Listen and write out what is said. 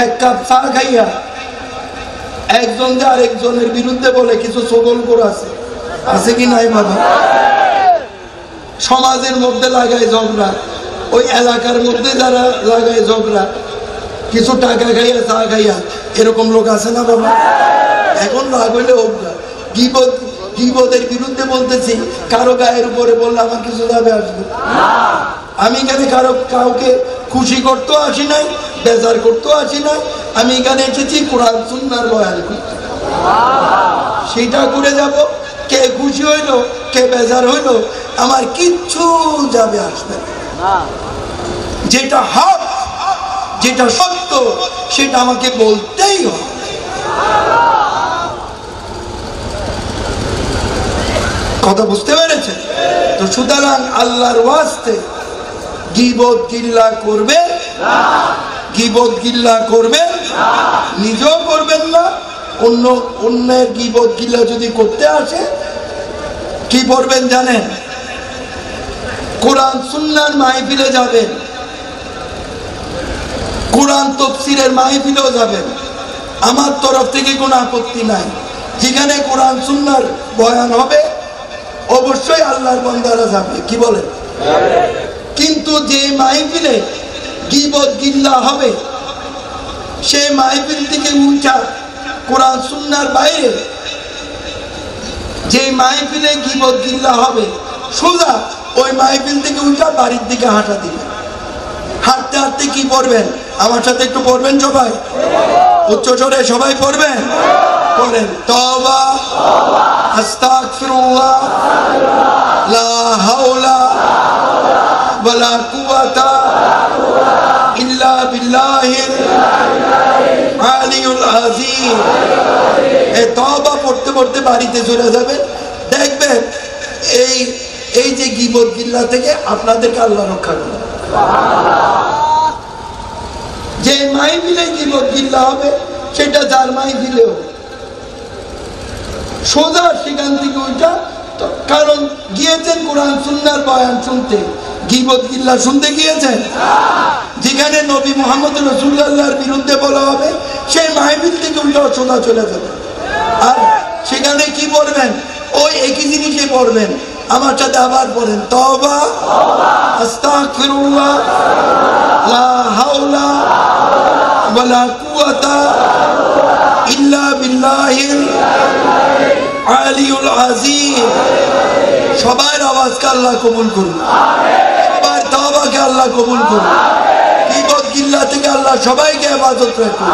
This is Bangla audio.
এক কাপ চা খাইয়া একজন যে আরেকজনের বিরুদ্ধে বলে কিছু সগল করে আছে কি নাই বাবা? সমাজের মধ্যে লাগায় ঝগড়া, ওই এলাকার মধ্যে যারা লাগায় ঝগড়া, কিছু টাকা খাইয়া চা খাইয়া, এরকম লোক আছে না বাবা? এখন রাগ হইলে হোক না, গীবতের বিরুদ্ধে বলতেছি, কারো গায়ের উপরে বললে আমার কিছু যাবে আসবে? আমি এখানে কাউকে খুশি করতেও আসি নাই, বেজার করতেও আসি নাই। আমি এখানে এসেছি কোরআন সুন্নাহর বয়ান করতে, সেটা করে যাব। কে খুশি হইলো, কে বেজার হইলো, আমার কিচ্ছু যাবে আসবে না। যেটা হক, যেটা সত্য, সেটা আমাকে বলতেই হবে। কথা বুঝতে পেরেছেন তো? সুতরাং আল্লাহর ওয়াস্তে গীবত গিল্লা করবে না, গীবত গিল্লা করবে না, নিজেও করবেন না। অন্যের গীবত গিল্লা যদি করতে আসে, কি করবেন জানেন? কোরআন সুন্নাহর মাহফিলে যাবেন, কোরআন তাফসীরের মাহফিলেও যাবেন, আমার তরফ থেকে কোনো আপত্তি নাই। যেখানে কোরআন সুন্নাহর বয়ান হবে অবশ্যই আল্লাহর বান্দারা যাবে, কি বলেন? কিন্তু যে মাহফিলে গীবত গিল্লা হবে, সেই মাহফিল থেকে উঠা কোরআন সুন্নাহর বাইরে যে মাহফিলে গীবত গিল্লা হবে, সোজা ওই মাহফিল থেকে উঠা বাড়ির দিকে হাঁটা দিবেন। হাঁটতে হাঁটতে কি পড়বেন? আমার সাথে একটু পড়বেন সবাই, উচ্চ স্বরে সবাই পড়বেন। পড়েন, তওবা, আস্তাগফিরুল্লাহ, লা হাওলা ওয়ালা কুওয়াতা ইল্লা বিল্লাহিল আলিয়্যুল আযীম। এই তওবা পড়তে পড়তে বাড়িতে চলে যাবেন, দেখবেন এই যে গীবত গিল্লা থেকে আপনাদেরকে আল্লাহ রক্ষা করবে। যে মাহফিলে গীবত গিল্লা হবে, সেটা যার মাহফিলেও সোজা সেখান থেকে ওইটা, কারণ গিয়েছেন কোরআন সুন্নাহর বয়ান শুনতে, গীবত গিল্লা শুনতে গিয়েছেন। যেখানে নবী মুহাম্মদ রাসূলুল্লাহর বিরুদ্ধে বলা হবে, সেই মাহফিল থেকে উল্টা সোজা চলে যাবে। আর সেখানে কি পড়বেন? ওই একই জিনিসই পড়বেন। আমার সাথে আবার পড়েন, তওবা, আস্তাগফিরুল্লাহ, লা হাওলা ওয়ালা কুওয়াতা ইল্লা বিল্লাহিল আলিয়্যুল আযীম। সবার আওয়াজকে আল্লাহ কবুল করুন, সবার তওবাকে আল্লাহ কবুল করুন, গীবত গিল্লা থেকে আল্লাহ সবাইকে হেফাজত রাখুন।